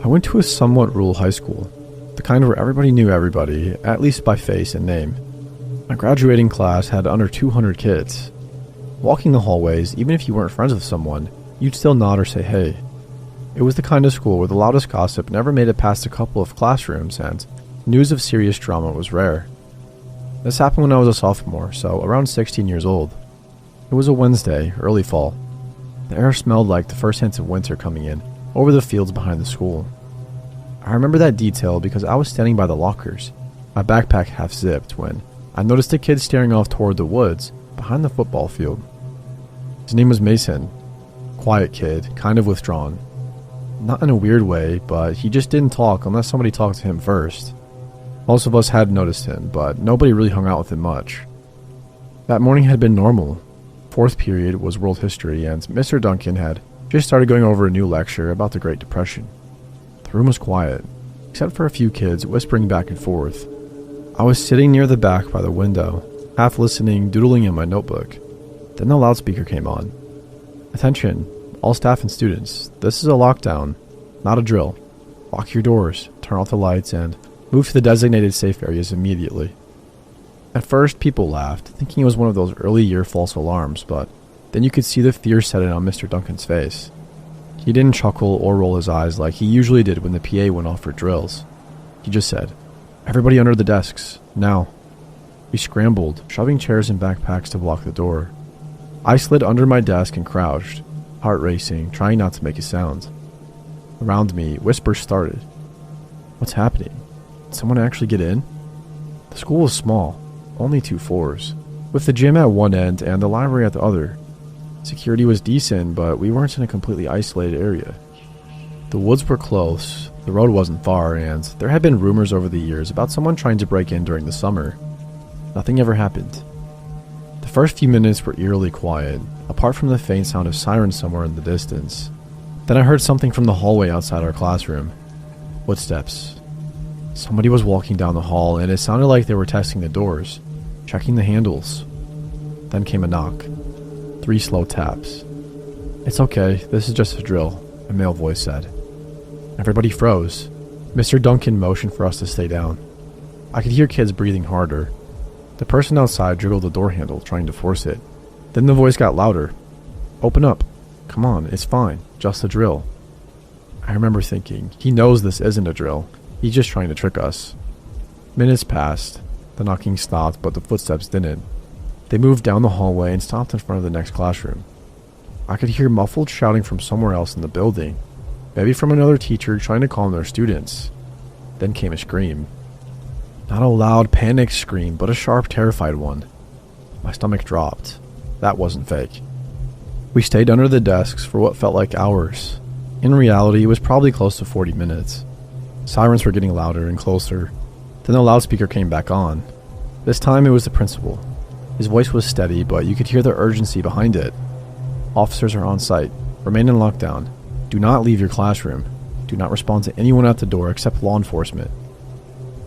I went to a somewhat rural high school, the kind where everybody knew everybody, at least by face and name. My graduating class had under 200 kids. Walking the hallways, even if you weren't friends with someone, you'd still nod or say hey. It was the kind of school where the loudest gossip never made it past a couple of classrooms and news of serious drama was rare. This happened when I was a sophomore, so around 16 years old. It was a Wednesday, early fall. The air smelled like the first hints of winter coming in, over the fields behind the school. I remember that detail because I was standing by the lockers, my backpack half zipped, when I noticed a kid staring off toward the woods behind the football field. His name was Mason. Quiet kid, kind of withdrawn. Not in a weird way, but he just didn't talk unless somebody talked to him first. Most of us had noticed him, but nobody really hung out with him much. That morning had been normal. Fourth period was world history, and Mr. Duncan had just started going over a new lecture about the Great Depression. The room was quiet, except for a few kids whispering back and forth. I was sitting near the back by the window, half listening, doodling in my notebook. Then the loudspeaker came on. Attention, all staff and students. This is a lockdown, not a drill. Lock your doors, turn off the lights, and move to the designated safe areas immediately. At first, people laughed, thinking it was one of those early year false alarms, but then you could see the fear set in on Mr. Duncan's face. He didn't chuckle or roll his eyes like he usually did when the PA went off for drills. He just said, "Everybody under the desks, now." We scrambled, shoving chairs and backpacks to block the door. I slid under my desk and crouched, heart racing, trying not to make a sound. Around me, whispers started. What's happening? Did someone actually get in? The school was small, only 2 floors, with the gym at one end and the library at the other. Security was decent, but we weren't in a completely isolated area. The woods were close, the road wasn't far, and there had been rumors over the years about someone trying to break in during the summer. Nothing ever happened. The first few minutes were eerily quiet, apart from the faint sound of sirens somewhere in the distance. Then I heard something from the hallway outside our classroom. Footsteps. Somebody was walking down the hall, and it sounded like they were testing the doors, checking the handles. Then came a knock. 3 slow taps. "It's okay, this is just a drill," a male voice said. Everybody froze. Mr. Duncan motioned for us to stay down. I could hear kids breathing harder. The person outside jiggled the door handle, trying to force it. Then the voice got louder. "Open up. Come on, it's fine. Just a drill." I remember thinking, he knows this isn't a drill. He's just trying to trick us. Minutes passed. The knocking stopped, but the footsteps didn't. They moved down the hallway and stopped in front of the next classroom. I could hear muffled shouting from somewhere else in the building, maybe from another teacher trying to calm their students. Then came a scream. Not a loud, panicked scream, but a sharp, terrified one. My stomach dropped. That wasn't fake. We stayed under the desks for what felt like hours. In reality, it was probably close to 40 minutes. Sirens were getting louder and closer. Then the loudspeaker came back on. This time it was the principal. His voice was steady, but you could hear the urgency behind it. "Officers are on site. Remain in lockdown. Do not leave your classroom. Do not respond to anyone at the door except law enforcement."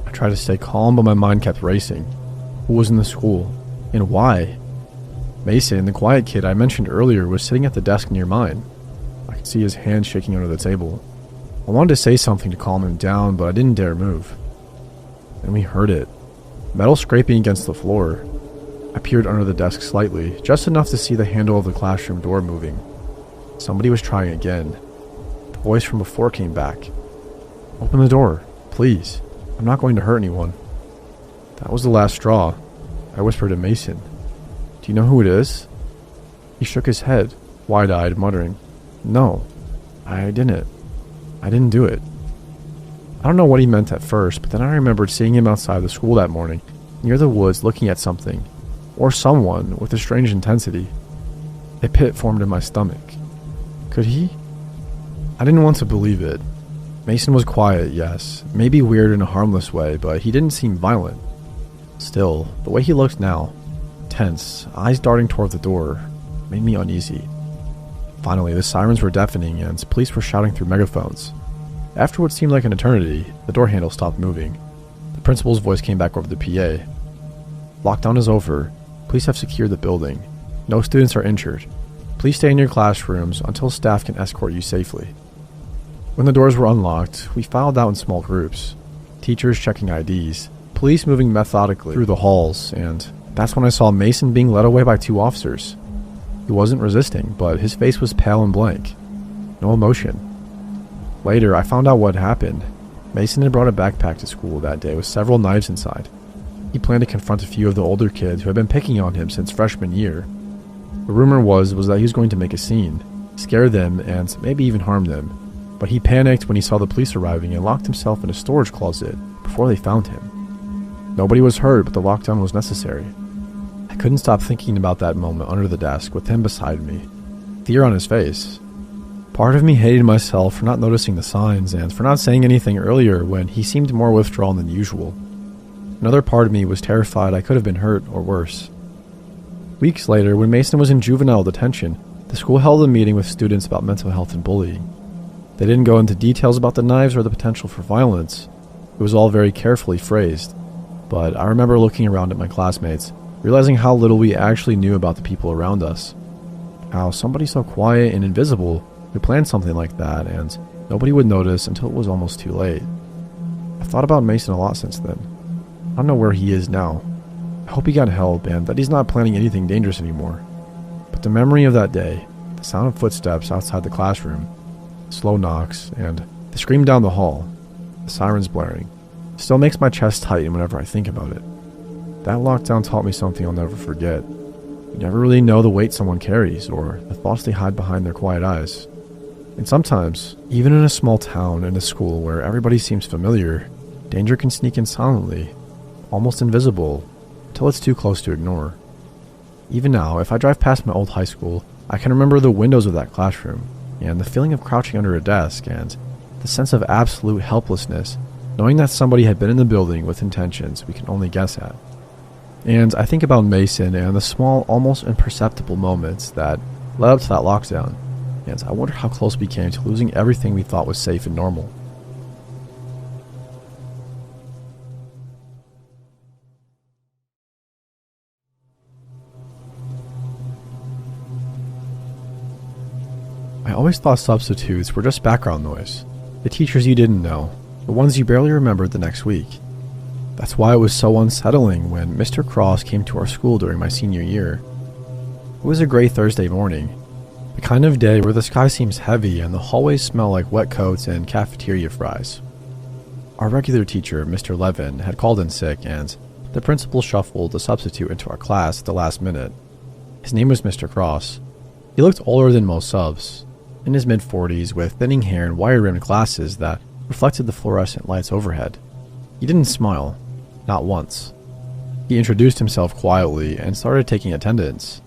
I tried to stay calm, but my mind kept racing. Who was in the school? And why? Mason, the quiet kid I mentioned earlier, was sitting at the desk near mine. I could see his hand shaking under the table. I wanted to say something to calm him down, but I didn't dare move. Then we heard it. Metal scraping against the floor. I peered under the desk slightly, just enough to see the handle of the classroom door moving. Somebody was trying again. The voice from before came back. "Open the door, please. I'm not going to hurt anyone." That was the last straw. I whispered to Mason, "Do you know who it is?" He shook his head, wide-eyed, muttering, "No, I didn't. I didn't do it." I don't know what he meant at first, but then I remembered seeing him outside the school that morning, near the woods, looking at something, or someone, with a strange intensity. A pit formed in my stomach. Could he? I didn't want to believe it. Mason was quiet, yes, maybe weird in a harmless way, but he didn't seem violent. Still, the way he looked now, tense, eyes darting toward the door, made me uneasy. Finally, the sirens were deafening and police were shouting through megaphones. After what seemed like an eternity, the door handle stopped moving. The principal's voice came back over the PA. "Lockdown is over. Police have secured the building. No students are injured. Please stay in your classrooms until staff can escort you safely." When the doors were unlocked, we filed out in small groups, teachers checking IDs, police moving methodically through the halls, and that's when I saw Mason being led away by 2 officers. He wasn't resisting, but his face was pale and blank. No emotion. Later, I found out what happened. Mason had brought a backpack to school that day with several knives inside. He planned to confront a few of the older kids who had been picking on him since freshman year. The rumor was that he was going to make a scene, scare them, and maybe even harm them. But he panicked when he saw the police arriving and locked himself in a storage closet before they found him. Nobody was hurt, but the lockdown was necessary. I couldn't stop thinking about that moment under the desk with him beside me, fear on his face. Part of me hated myself for not noticing the signs and for not saying anything earlier when he seemed more withdrawn than usual. Another part of me was terrified I could have been hurt or worse. Weeks later, when Mason was in juvenile detention, the school held a meeting with students about mental health and bullying. They didn't go into details about the knives or the potential for violence. It was all very carefully phrased. But I remember looking around at my classmates, realizing how little we actually knew about the people around us. How somebody so quiet and invisible could plan something like that and nobody would notice until it was almost too late. I've thought about Mason a lot since then. I don't know where he is now. I hope he got help and that he's not planning anything dangerous anymore. But the memory of that day, the sound of footsteps outside the classroom, slow knocks, and the scream down the hall, the sirens blaring, still makes my chest tighten whenever I think about it. That lockdown taught me something I'll never forget. You never really know the weight someone carries or the thoughts they hide behind their quiet eyes. And sometimes, even in a small town and a school where everybody seems familiar, danger can sneak in silently, almost invisible, until it's too close to ignore. Even now, if I drive past my old high school, I can remember the windows of that classroom, and the feeling of crouching under a desk, and the sense of absolute helplessness, knowing that somebody had been in the building with intentions we can only guess at. And I think about Mason and the small, almost imperceptible moments that led up to that lockdown, and I wonder how close we came to losing everything we thought was safe and normal. I always thought substitutes were just background noise, the teachers you didn't know, the ones you barely remembered the next week. That's why it was so unsettling when Mr. Cross came to our school during my senior year. It was a gray Thursday morning, the kind of day where the sky seems heavy and the hallways smell like wet coats and cafeteria fries. Our regular teacher, Mr. Levin, had called in sick and the principal shuffled the substitute into our class at the last minute. His name was Mr. Cross. He looked older than most subs, in his mid-40s with thinning hair and wire-rimmed glasses that reflected the fluorescent lights overhead. He didn't smile, not once. He introduced himself quietly and started taking attendance.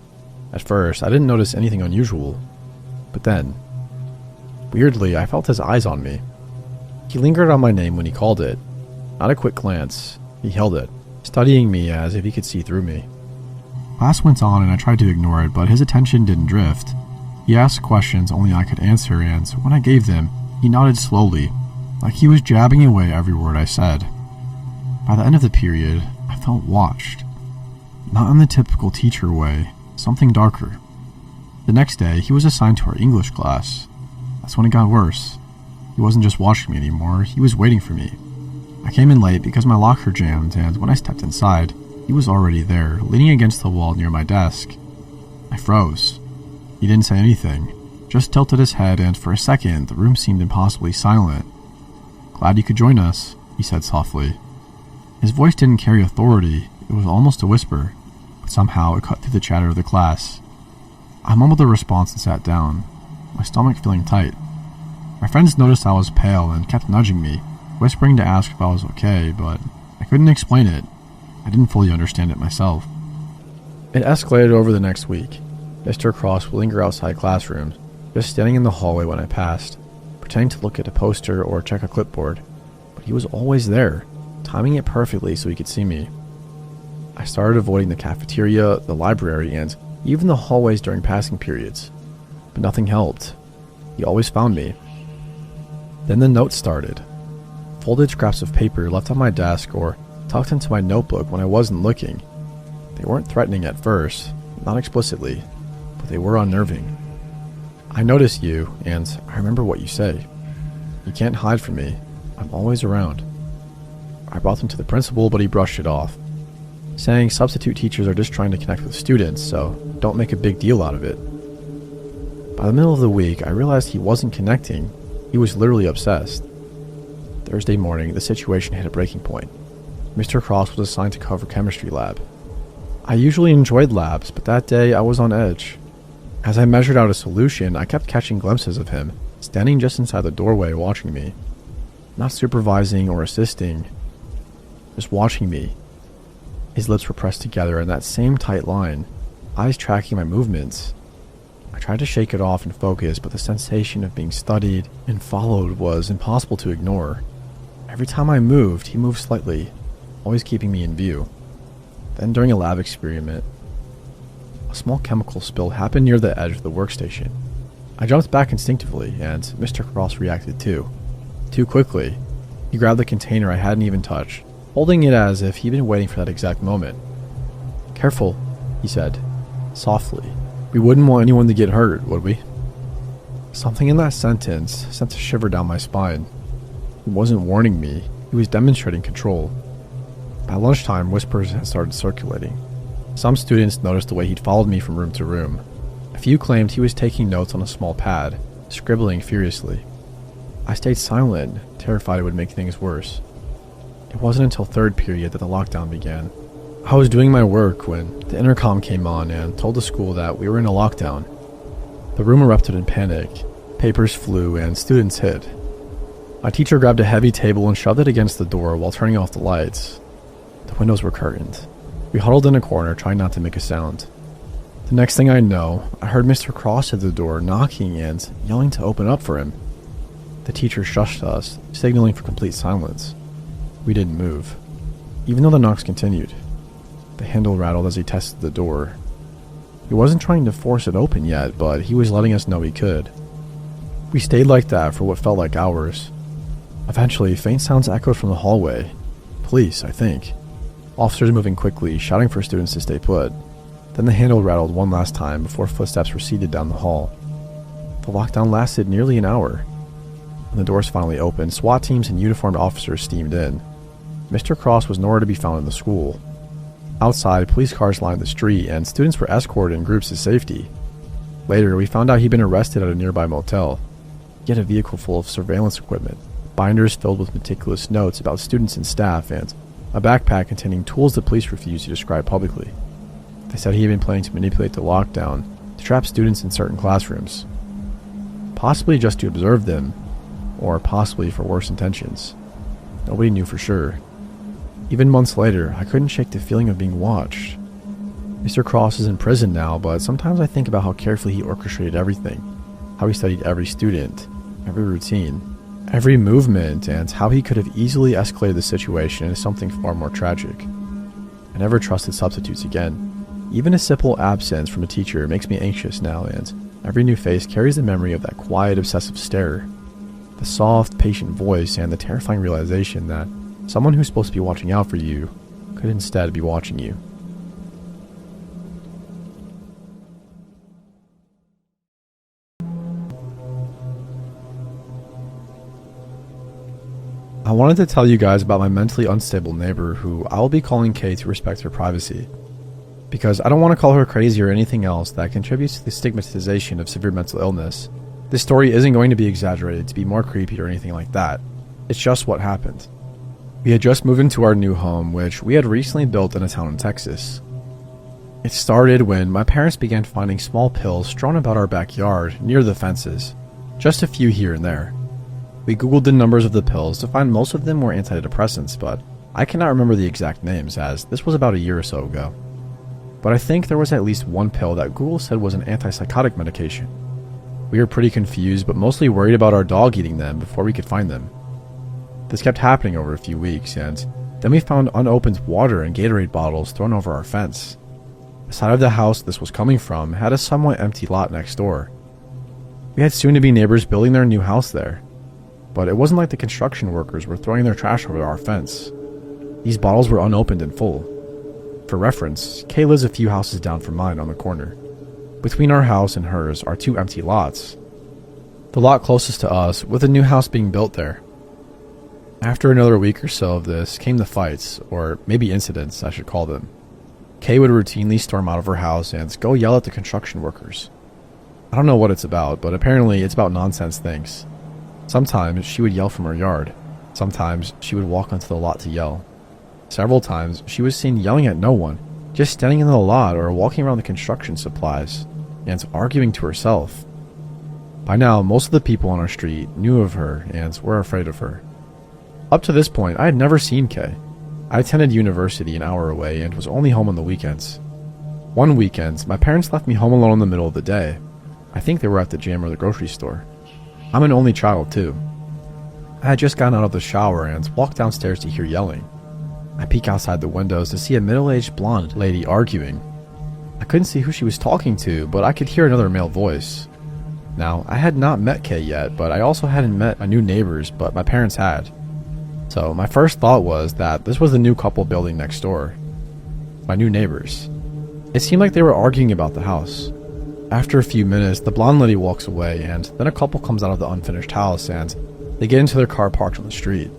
At first, I didn't notice anything unusual, but then, weirdly, I felt his eyes on me. He lingered on my name when he called it. Not a quick glance, he held it, studying me as if he could see through me. Class went on and I tried to ignore it, but his attention didn't drift. He asked questions only I could answer, and when I gave them, he nodded slowly, like he was jabbing away every word I said. By the end of the period, I felt watched. Not in the typical teacher way, something darker. The next day, he was assigned to our English class. That's when it got worse. He wasn't just watching me anymore, he was waiting for me. I came in late because my locker jammed, and when I stepped inside, he was already there, leaning against the wall near my desk. I froze. He didn't say anything, just tilted his head, and for a second, the room seemed impossibly silent. "Glad you could join us," he said softly. His voice didn't carry authority, it was almost a whisper, but somehow it cut through the chatter of the class. I mumbled a response and sat down, my stomach feeling tight. My friends noticed I was pale and kept nudging me, whispering to ask if I was okay, but I couldn't explain it. I didn't fully understand it myself. It escalated over the next week. Mr. Cross would linger outside classrooms, just standing in the hallway when I passed, pretending to look at a poster or check a clipboard, but he was always there, timing it perfectly so he could see me. I started avoiding the cafeteria, the library, and even the hallways during passing periods, but nothing helped. He always found me. Then the notes started. Folded scraps of paper left on my desk or tucked into my notebook when I wasn't looking. They weren't threatening at first, not explicitly, but they were unnerving. "I notice you, and I remember what you say. You can't hide from me. I'm always around. I brought them to the principal, but he brushed it off, saying substitute teachers are just trying to connect with students, so don't make a big deal out of it. By the middle of the week, I realized he wasn't connecting. He was literally obsessed. Thursday morning, the situation hit a breaking point. Mr. Cross was assigned to cover chemistry lab. I usually enjoyed labs, but that day I was on edge. As I measured out a solution, I kept catching glimpses of him, standing just inside the doorway watching me. Not supervising or assisting, just watching me. His lips were pressed together in that same tight line, eyes tracking my movements. I tried to shake it off and focus, but the sensation of being studied and followed was impossible to ignore. Every time I moved, he moved slightly, always keeping me in view. Then during a lab experiment, a small chemical spill happened near the edge of the workstation. I jumped back instinctively, and Mr. Cross reacted too. Too quickly. He grabbed the container I hadn't even touched, holding it as if he'd been waiting for that exact moment. "Careful," he said, softly. "We wouldn't want anyone to get hurt, would we?" Something in that sentence sent a shiver down my spine. He wasn't warning me, he was demonstrating control. By lunchtime, whispers had started circulating. Some students noticed the way he'd followed me from room to room. A few claimed he was taking notes on a small pad, scribbling furiously. I stayed silent, terrified it would make things worse. It wasn't until third period that the lockdown began. I was doing my work when the intercom came on and told the school that we were in a lockdown. The room erupted in panic. Papers flew and students hid. My teacher grabbed a heavy table and shoved it against the door while turning off the lights. The windows were curtained. We huddled in a corner, trying not to make a sound. The next thing I know, I heard Mr. Cross at the door knocking and yelling to open up for him. The teacher shushed us, signaling for complete silence. We didn't move, even though the knocks continued. The handle rattled as he tested the door. He wasn't trying to force it open yet, but he was letting us know he could. We stayed like that for what felt like hours. Eventually, faint sounds echoed from the hallway. Police, I think. Officers moving quickly, shouting for students to stay put. Then the handle rattled one last time before footsteps receded down the hall. The lockdown lasted nearly an hour. When the doors finally opened, SWAT teams and uniformed officers steamed in. Mr. Cross was nowhere to be found in the school. Outside, police cars lined the street, and students were escorted in groups to safety. Later, we found out he'd been arrested at a nearby motel. He had a vehicle full of surveillance equipment, binders filled with meticulous notes about students and staff, and a backpack containing tools the police refused to describe publicly. They said he had been planning to manipulate the lockdown to trap students in certain classrooms. Possibly just to observe them, or possibly for worse intentions. Nobody knew for sure. Even months later, I couldn't shake the feeling of being watched. Mr. Cross is in prison now, but sometimes I think about how carefully he orchestrated everything, how he studied every student, every routine, every movement, and how he could have easily escalated the situation into something far more tragic. I never trusted substitutes again. Even a simple absence from a teacher makes me anxious now, and every new face carries the memory of that quiet, obsessive stare, the soft, patient voice, and the terrifying realization that someone who's supposed to be watching out for you could instead be watching you. I wanted to tell you guys about my mentally unstable neighbor who I will be calling Kay to respect her privacy. Because I don't want to call her crazy or anything else that contributes to the stigmatization of severe mental illness. This story isn't going to be exaggerated to be more creepy or anything like that. It's just what happened. We had just moved into our new home, which we had recently built in a town in Texas. It started when my parents began finding small pills strewn about our backyard near the fences, just a few here and there. We googled the numbers of the pills to find most of them were antidepressants, but I cannot remember the exact names as this was about a year or so ago. But I think there was at least one pill that Google said was an antipsychotic medication. We were pretty confused, but mostly worried about our dog eating them before we could find them. This kept happening over a few weeks, and then we found unopened water and Gatorade bottles thrown over our fence. The side of the house this was coming from had a somewhat empty lot next door. We had soon-to-be neighbors building their new house there, but it wasn't like the construction workers were throwing their trash over our fence. These bottles were unopened and full. For reference, Kay lives a few houses down from mine on the corner. Between our house and hers are two empty lots. the lot closest to us, with a new house being built there. After another week or so of this came the fights, or maybe incidents I should call them. Kay would routinely storm out of her house and go yell at the construction workers. I don't know what it's about, but apparently it's about nonsense things. Sometimes she would yell from her yard. Sometimes she would walk onto the lot to yell. Several times she was seen yelling at no one, just standing in the lot or walking around the construction supplies, and arguing to herself. By now, most of the people on our street knew of her and were afraid of her. Up to this point, I had never seen Kay. I attended university an hour away and was only home on the weekends. One weekend, my parents left me home alone in the middle of the day. I think they were at the gym or the grocery store. I'm an only child, too. I had just gotten out of the shower and walked downstairs to hear yelling. I peek outside the windows to see a middle-aged blonde lady arguing. I couldn't see who she was talking to, but I could hear another male voice. Now, I had not met Kay yet, but I also hadn't met my new neighbors, but my parents had. So my first thought was that this was the new couple building next door. My new neighbors. It seemed like they were arguing about the house. After a few minutes, the blonde lady walks away, and then a couple comes out of the unfinished house, and they get into their car parked on the street.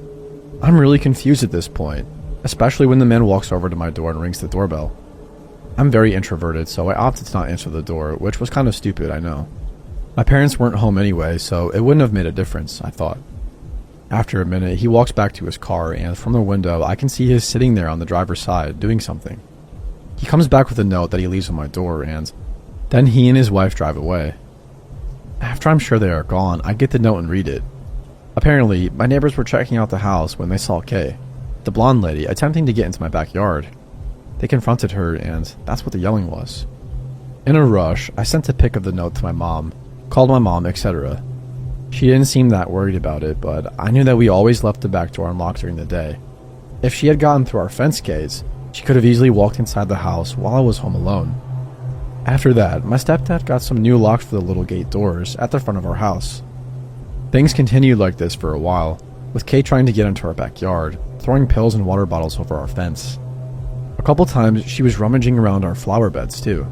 I'm really confused at this point, especially when the man walks over to my door and rings the doorbell. I'm very introverted, so I opted to not answer the door, which was kind of stupid, I know. My parents weren't home anyway, so it wouldn't have made a difference, I thought. After a minute, he walks back to his car, and from the window, I can see he's sitting there on the driver's side, doing something. He comes back with a note that he leaves on my door, and then he and his wife drive away. After I'm sure they are gone, I get the note and read it. Apparently, my neighbors were checking out the house when they saw Kay, the blonde lady, attempting to get into my backyard. They confronted her, and that's what the yelling was. In a rush, I sent a pic of the note to my mom, called my mom, etc. She didn't seem that worried about it, but I knew that we always left the back door unlocked during the day. If she had gotten through our fence gates, she could have easily walked inside the house while I was home alone. After that, my stepdad got some new locks for the little gate doors at the front of our house. Things continued like this for a while, with Kay trying to get into our backyard, throwing pills and water bottles over our fence. A couple times, she was rummaging around our flower beds too.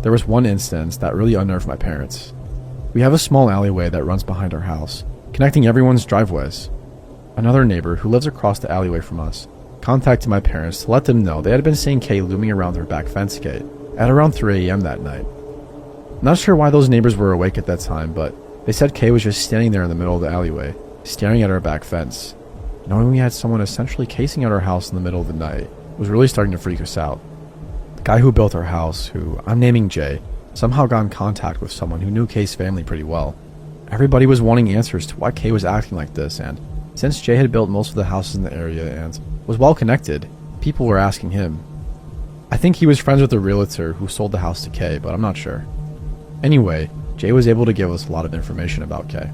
There was one instance that really unnerved my parents. We have a small alleyway that runs behind our house, connecting everyone's driveways. Another neighbor who lives across the alleyway from us contacted my parents to let them know they had been seeing Kay looming around her back fence gate at around 3 a.m. that night. Not sure why those neighbors were awake at that time, but they said Kay was just standing there in the middle of the alleyway, staring at our back fence. Knowing we had someone essentially casing out our house in the middle of the night was really starting to freak us out. The guy who built our house, who I'm naming Jay, somehow got in contact with someone who knew Kay's family pretty well. Everybody was wanting answers to why Kay was acting like this, and since Jay had built most of the houses in the area and was well connected, people were asking him. I think he was friends with the realtor who sold the house to Kay, but I'm not sure. Anyway, Jay was able to give us a lot of information about Kay.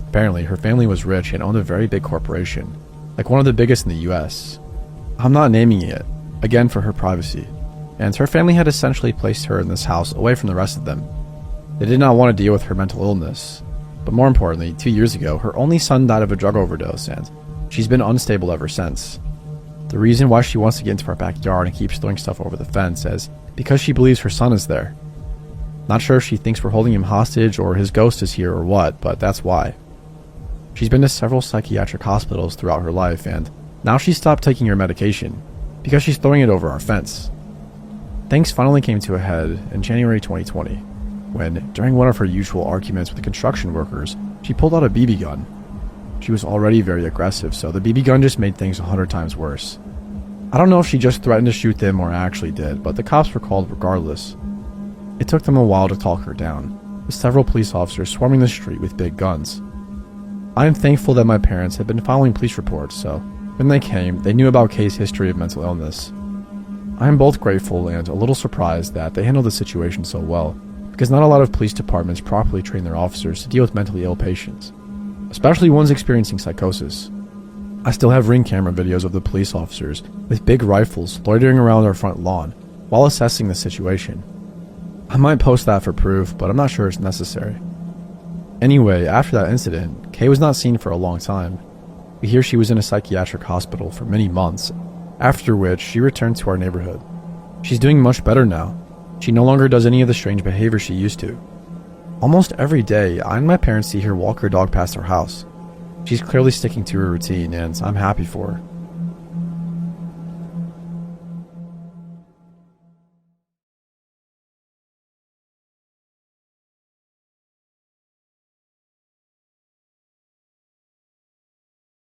Apparently, her family was rich and owned a very big corporation, like one of the biggest in the US. I'm not naming it, again for her privacy, and her family had essentially placed her in this house away from the rest of them. They did not want to deal with her mental illness, but more importantly, 2 years ago, her only son died of a drug overdose, and she's been unstable ever since. The reason why she wants to get into our backyard and keeps throwing stuff over the fence is because she believes her son is there. Not sure if she thinks we're holding him hostage or his ghost is here or what, but that's why. She's been to several psychiatric hospitals throughout her life, and now she's stopped taking her medication because she's throwing it over our fence. Things finally came to a head in January 2020, when, during one of her usual arguments with the construction workers, she pulled out a BB gun. She was already very aggressive, so the BB gun just made things 100 times worse. I don't know if she just threatened to shoot them or actually did, but the cops were called regardless. It took them a while to talk her down, with several police officers swarming the street with big guns. I am thankful that my parents had been following police reports, so when they came, they knew about Kay's history of mental illness. I am both grateful and a little surprised that they handled the situation so well, because not a lot of police departments properly train their officers to deal with mentally ill patients, especially ones experiencing psychosis. I still have ring camera videos of the police officers with big rifles loitering around our front lawn while assessing the situation. I might post that for proof, but I'm not sure it's necessary. Anyway, after that incident, Kay was not seen for a long time. We hear she was in a psychiatric hospital for many months, after which she returned to our neighborhood. She's doing much better now. She no longer does any of the strange behavior she used to. Almost every day, I and my parents see her walk her dog past our house. She's clearly sticking to her routine, and I'm happy for her.